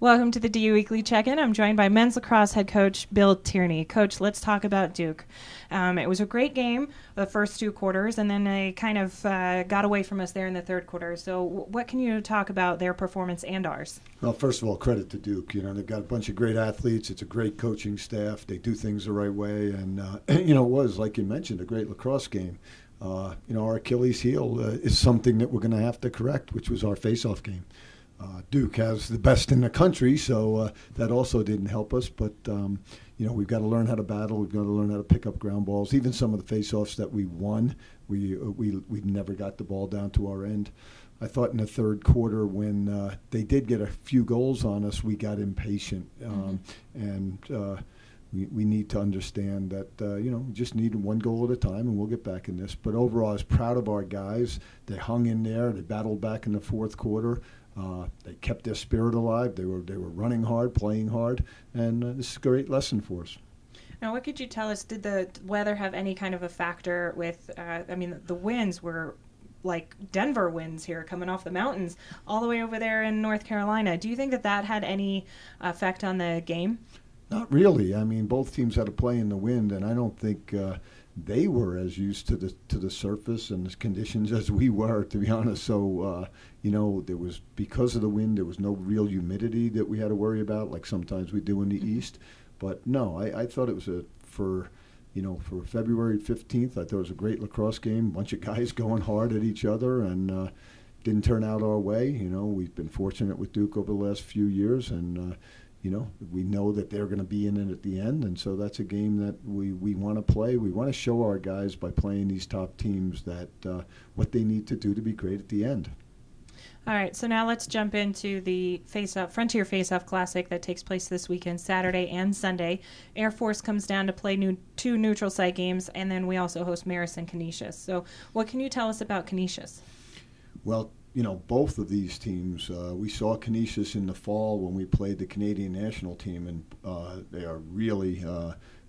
Welcome to the DU Weekly Check-In. I'm joined by men's lacrosse head coach Bill Tierney. Coach, let's talk about Duke. It was a great game, the first two quarters, and then they kind of got away from us there in the third quarter. So what can you talk about their performance and ours? Well, first of all, credit to Duke. They've got a bunch of great athletes. It's a great coaching staff. They do things the right way. And, it was, like you mentioned, a great lacrosse game. Our Achilles heel is something that we're going to have to correct, which was our face-off game. Duke has the best in the country, so that also didn't help us. But, we've got to learn how to battle. We've got to learn how to pick up ground balls. Even some of the face-offs that we won, we never got the ball down to our end. I thought in the third quarter when they did get a few goals on us, we got impatient. We need to understand that, we just need one goal at a time, and we'll get back in this. But overall, I was proud of our guys. They hung in there. They battled back in the fourth quarter. They kept their spirit alive. They were running hard, playing hard, and this is a great lesson for us. Now, what could you tell us? Did the weather have any kind of a factor with, the winds were like Denver winds here coming off the mountains all the way over there in North Carolina. Do you think that had any effect on the game? Not really. Both teams had to play in the wind, and I don't think they were as used to the surface and the conditions as we were, to be honest. So, there was, because of the wind, there was no real humidity that we had to worry about, like sometimes we do in the East. But no, I thought it was for February 15th, I thought it was a great lacrosse game. A bunch of guys going hard at each other, and didn't turn out our way. We've been fortunate with Duke over the last few years, and we know that they're going to be in it at the end, and so that's a game that we want to play. We want to show our guys by playing these top teams that what they need to do to be great at the end. All right, so now let's jump into the Frontier Face-Off Classic that takes place this weekend, Saturday and Sunday. Air Force comes down to play two neutral site games, and then we also host Marist and Canisius. So what can you tell us about Canisius? Well, both of these teams, we saw Canisius in the fall when we played the Canadian national team, and they are really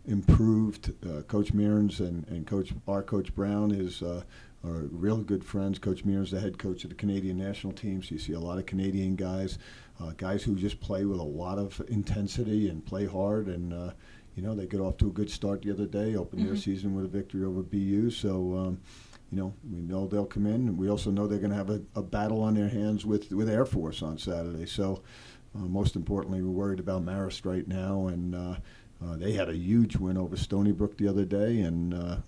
improved. Coach Mearns and Coach Brown are really good friends. Coach Mearns, the head coach of the Canadian national team, so you see a lot of Canadian guys, guys who just play with a lot of intensity and play hard, and they got off to a good start the other day, opened their season with a victory over BU, so we know they'll come in, and we also know they're going to have a battle on their hands with Air Force on Saturday. So most importantly, we're worried about Marist right now, and they had a huge win over Stony Brook the other day, and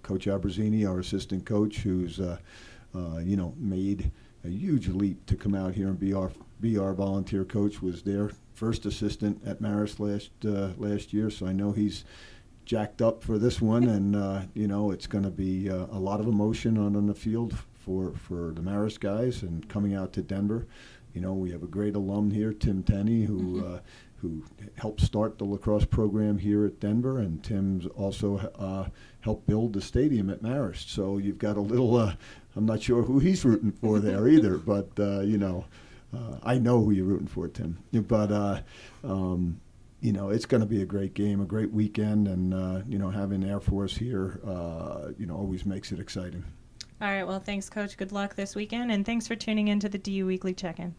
Coach Abruzzini, our assistant coach, who's made a huge leap to come out here and be our volunteer coach, was their first assistant at Marist last year. So I know he's jacked up for this one, and it's going to be a lot of emotion on the field for the Marist guys, and coming out to Denver. We have a great alum here, Tim Tierney, who helped start the lacrosse program here at Denver, and Tim's also helped build the stadium at Marist. So you've got a little, I'm not sure who he's rooting for there either, but I know who you're rooting for, Tim. But it's going to be a great game, a great weekend, and having Air Force here, always makes it exciting. All right, well, thanks, Coach. Good luck this weekend, and thanks for tuning in to the DU Weekly Check-In.